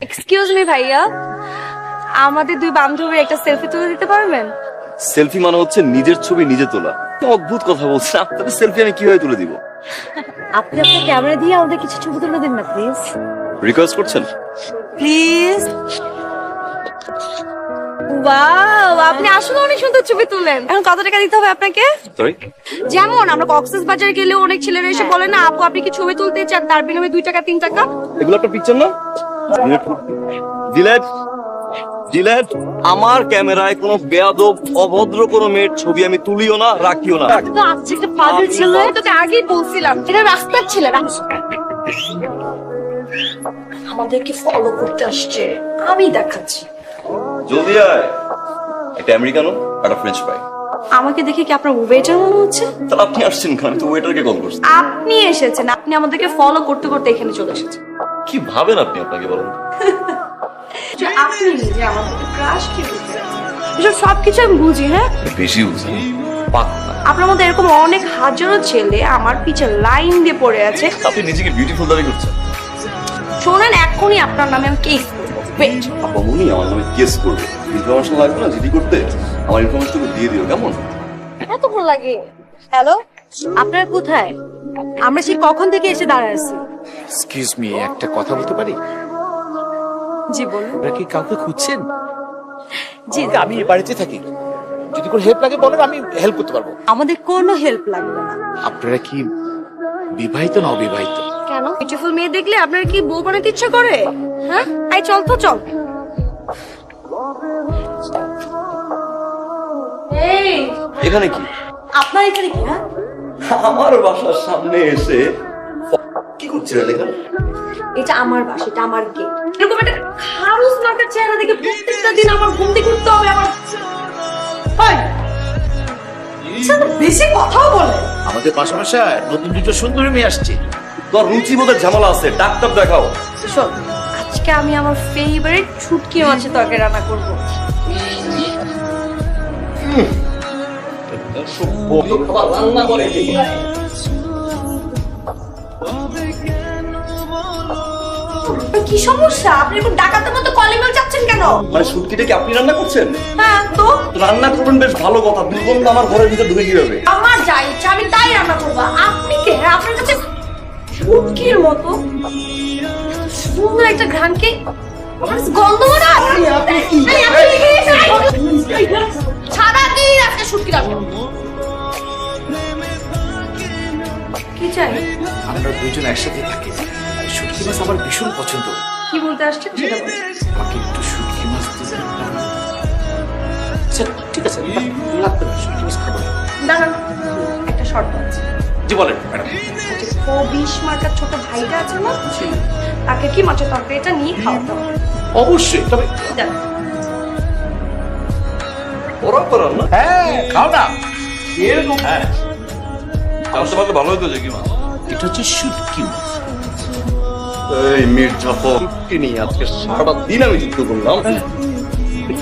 Excuse me ভাইয়া, আমাদের দুই বান্ধবীর একটা সেলফি তুলে দিতে পারবেন? সেলফি মানে হচ্ছে নিজের ছবি নিজে তোলা। কি অদ্ভুত কথা বলছেন, আপনাদের সেলফি আমি কিভাবে তুলে দিব? আপনি আপনার ক্যামেরা দিয়ে আমাদের কিছু ছবি তুলে দিন না প্লিজ। রিকোয়েস্ট করছেন? প্লিজ। ওয়াও, আপনি আসলে অনেক সুন্দর ছবি তুলেন। এখন কত টাকা দিতে হবে আপনাকে? সরি, যেমন আমরা কক্সবাজার গেলেও অনেক ছেলেরা এসে বলে না, আপু আপনি কি ছবি তুলতে চান, তার বিনিময়ে 2 টাকা 3 টাকা। এগুলো একটা পিকচার না? Delete delete. আমার ক্যামেরায় কোনো বেয়াদব অভদ্র কোনো মেয়ের ছবি আমি তুলিও না, রাখিও না। তো আজকে একটা পাগল ছেলে, তোকে আগেই বলছিলাম এটা রাস্তার ছেলে। আমাদেরকে ফলো করতে আসছে, আমি দেখাচ্ছি। জলদি আয়। একটা আমেরিকানো আর একটা ফ্রেঞ্চ ফ্রাই। আমাকে দেখে কি আপনার ওয়েটার মনে হচ্ছে? তাহলে আপনি আসছেন কেন? আমি তো ওয়েটারকে কল করছি। আপনি এসেছেন, আপনি আমাদেরকে ফলো করতে করতে এখানে চলে এসেছেন। কি ভাবেন আপনি? আপনাকে বলেন। যে আপনি নিজে আমাদেরকে ক্রাশ কি বুঝেন? এসব সবকিছু আমি বুঝি। হ্যাঁ, বেশি বুঝেন। পাক না। আপনার মধ্যে এরকম অনেক হাজারো ছেলে আমার পিছে লাইন দিয়ে পড়ে আছে। আপনি নিজেকে বিউটিফুল দাবি করছেন। শোনেন, এখনই আপনার নামে আমি কেস করবো। ওয়েট। আপামনি আমার নামে কেস করবে। ইনফরমেশন লাগবে না জিডি করতে? আমার ইনফরমেশনটা দিয়ে দিও, কেমন? এতক্ষণ লাগে? হ্যালো, আপনারা কোথায়? আমরা সেই কখন থেকে এসে দাঁড়ায় আছি। এক্সকিউজ মি, একটা কথা বলতে পারি? জি বলুন। আপনারা কি কাউকে খুঁজছেন? জি, আমি এই বাড়িতে থাকি, যদি কোনো হেল্প লাগে বলেন, আমি হেল্প করতে পারবো। আমাদের কোনো হেল্প লাগবে না। আপনারা কি বিবাহিত না অবিবাহিত? কেন? বিউটিফুল মেয়ে দেখলে আপনার কি বউ বানাতে ইচ্ছা করে? হ্যাঁ, আই চল তো চল। এই, এখানে কি? আপনার এখানে কি? হ্যাঁ, আমার বাসার সামনে এসে কি করছিলেন এখানে? এটা আমার বাসা, এটা আমার গেট। এরকম একটা খারুস মার্কার চেহারা দেখে প্রত্যেকটা দিন আমার ঘুম থেকে উঠতে হবে। আমার হয় বেশি কথাও বলে। আমাদের পাশাপাশি নতুন দুটো সুন্দরী মেয়ে আসছে। তোর রুচি বোধের ঝামেলা আছে, ডাক্তার দেখাও। শোন, আজকে আমি আমার ফেভারিট শুটকি মাছের তরকারি রান্না করব। রান্না করে কি সমস্যা? আপনি এখন ডাকাতের মতো কলিং বেল চাচ্ছেন কেন? মানে শুটকিটা কি আপনি রান্না করছেন? হ্যাঁ তো রান্না করবেন বেশ ভালো কথা, দুর্গন্ধ আমার ঘরের ভিতরে ঢুকে কিভাবে? আমার যা ইচ্ছা আমি তাই রান্না করবো। আপনি কে? আপনার কাছে শুটকির মতো সুন্দর একটা ঘ্রাণকে গন্ধ না। সারাদিন আজকে শুটকি রান্না। কি চাই? আমরা দুজন একসাথে থাকি, আর শুটকি মাছ আমার ভীষণ পছন্দ। কি বলতে আসছেন সেটা বলুন। আমাকে একটু শুটকি মাছ দিবেন? আচ্ছা ঠিক আছে, লাগবে না, শুটকি মাছ খাবো না। দাঁড়ান, একটা শর্ত আছে। জি বলেন ম্যাডাম। যে কবিশ মার্কার ছোট ভাইটা আছে না, তাকে কি মাছের তরকারিটা নিয়ে খাওয়াতে হবে। অবশ্যই, তবে দেন। ওরা তো রান্না হ্যাঁ খাও না এরকম। হ্যাঁ, জানতে পারলে ভালো হতো যে কি মা। এটা হচ্ছে শুটকি মাছ। এই মির্জাফর, শুটকি নিয়ে আজকে সারা দিন আমি যুদ্ধ করলাম।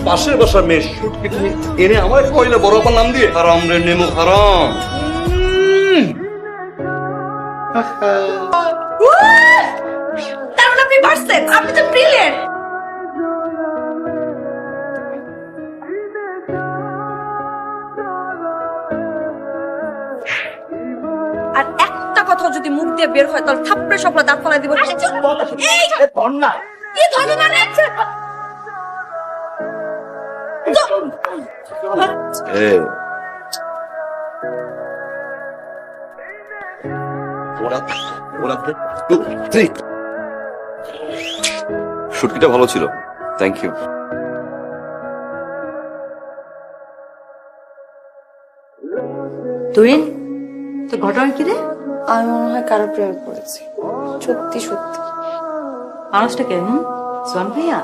পাশের বাসার মেয়ে শুটকি তুমি এনে আমার কইলে বড় আপার নাম দিয়ে হারাম রে নেমু হারাম। তার মানে আপনি পারছেন, আপনি তো ব্রিলিয়েন্ট। আর একটা কথা যদি মুখ দিয়ে বের হয় তাহলে থাপ্পড়ে সবলা দাঁত ফলাই দিব। এই না কি ধরে মানে? শুটকিটা ভালো ছিল, থ্যাংক ইউ। তুরিন, তো ঘটনা কি রে? আমি মনে হয় কারো প্রেমে পড়েছি। সত্যি সত্যি। মানুষটা কেন? সোহান ভাইয়া?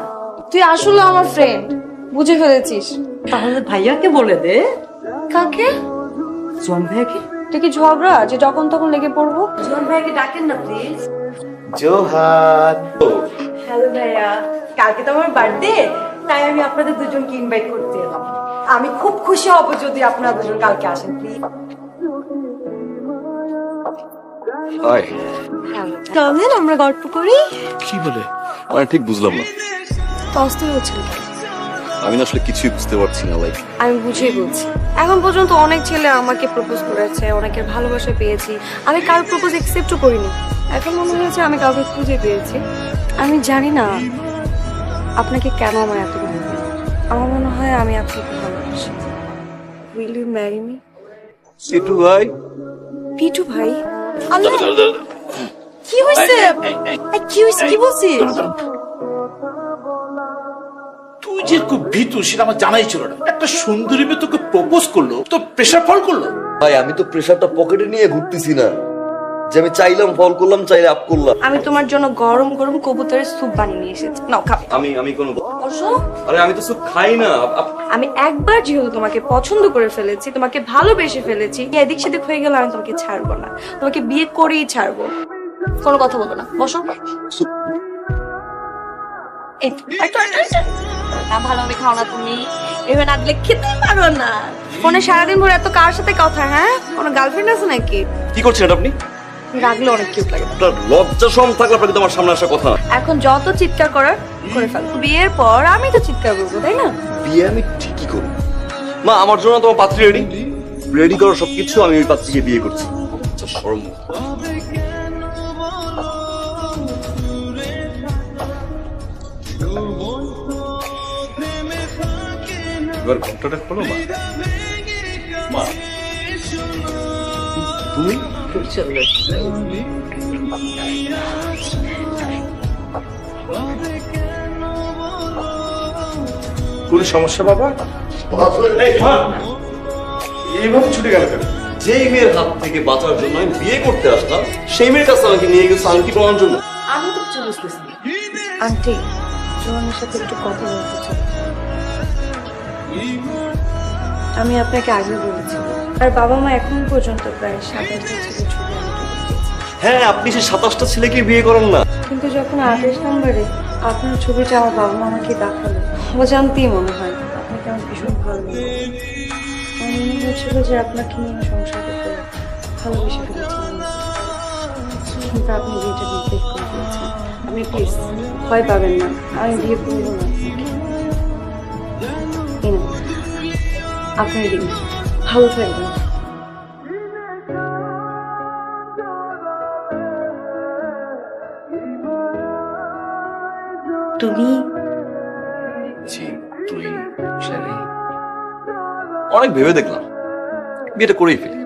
তুই আসলে আমার ফ্রেন্ড, বুঝে ফেলেছিস। তাহলে ভাইয়াকে বলে দে। কাকে? সোহান ভাইয়াকে। এটা কি ঝগড়া যে যখন তখন লেগে পড়বো? সোহান ভাইয়াকে ডাকেন না প্লিজ। জোহার। হ্যালো ভাইয়া, কালকে তো আমার বার্থডে, তাই আমি আপনাদের দুজনকে ইনভাইট করতে এলাম। আমি খুব খুশি হব যদি আপনারা দুজন কালকে আসেন প্লিজ। হাই। চলেন আমরা গল্প করি। কি বলে? মানে ঠিক বুঝলাম না। তো অস্থির হচ্ছিল কেন? আমি না আসলে কিছুই বুঝতে পারছি না লাইক। আমি বুঝিয়ে বলছি। এখন পর্যন্ত অনেক ছেলে আমাকে প্রপোজ করেছে, অনেকের ভালোবাসা পেয়েছি, আমি কারোর প্রপোজ একসেপ্টও করিনি। এখন মনে হয়েছে আমি কাউকে খুঁজে পেয়েছি। আমি জানি না আপনাকে কেন আমার এত মনে হয়। আমার মনে হয় আমি আপনাকে ভালোবাসি। Will you marry me? Situ ভাই, পিটু ভাই? আল্লাহ, কি হয়েছে? কি হয়েছে? কি বলছিস? তুই যে খুব ভীতু সেটা আমার জানাই ছিল না। একটা সুন্দরী মেয়ে তোকে প্রপোজ করলো, তো প্রেশার ফল করলো। ভাই আমি তো প্রেসারটা পকেটে নিয়ে ঘুরতেছি না, যে আমি চাইলাম ফল করলাম, চাইলে আপ করলাম। আমি তোমার জন্য গরম গরম কবুতরের স্যুপ বানিয়ে নিয়ে এসেছি, নাও খাও। আমি কোনো বসো। আরে আমি তো সব খাই না। আমি একবার যেহেতু তোমাকে পছন্দ করে ফেলেছি, তোমাকে ভালোবেসে ফেলেছি, এদিক সেদিক হয়ে গেলে আমি তোমাকে ছাড়বো না, তোমাকে বিয়ে করেই ছাড়বো। কোনো কথা বলবো না, বসো। এই, না ভালোভাবে খাও না তুমি, এভাবে না দিলে খেতে পারো না। ফোনে সারাদিন ভরে এত কার সাথে কথা? হ্যাঁ, কোনো গার্লফ্রেন্ড আছে নাকি? কি করছেন এটা আপনি? রাগলে অনেক কিউট লাগে। আপনার লজ্জা শরম থাকলে আপনাকে তো আমার সামনে আসার কথা না। এখন যত চিৎকার করার করে ফেল, বিয়ের পর আমি তো চিৎকার করবো, তাই না? বিয়ে আমি ঠিকই করব। মা আমার জন্য তোমার পাত্রী রেডি করো সবকিছু, আমি ওই পাত্রীকে বিয়ে করছি। লজ্জা শরম। এবার ঘন্টাটা খোলো মা। মা তুমি কোন সমস্যা বাবা? এই মা, এইভাবে ছুটে গেল কেন? যেই মেয়ের হাত থেকে বাঁচার জন্য আমি বিয়ে করতে আসলাম, সেই মেয়ের কাছে আমাকে নিয়ে গেছে আংটি পরানোর জন্য। আমি তো কিছু বুঝতেছি না। আন্টি, জোয়ানের সাথে একটু কথা বলতে চাই। আমি আপনাকে আগে বলেছিলাম, আর বাবা মা এখন পর্যন্ত প্রায় 27টা ছেলে ছবি আমাকে দেখিয়েছে। হ্যাঁ, আপনি সে 27টা ছেলেকে বিয়ে করেন না। কিন্তু যখন 28 নম্বরে আপনার ছবিটা আমার বাবা মা আমাকে দেখালো, অজান্তেই মনে হয় আপনাকে আমার ভীষণ ভালো লাগে। আমার মনে হয়েছিল যে আপনাকে নিয়ে সংসার করতে ভালোবেসে ফেলেছিলাম, কিন্তু আপনি বিয়েটা রিজেক্ট করে দিয়েছেন। আপনি প্লিজ ভয় পাবেন না, আমি বিয়ে করবো না আপনাকে। এই নাও, আপনার দিন ভালো থাকবেন। তুমি জি, তুই শালি। অনেক ভেবে দেখলাম, বিয়েটা করেই ফেলি।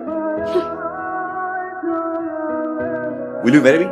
Will you marry me?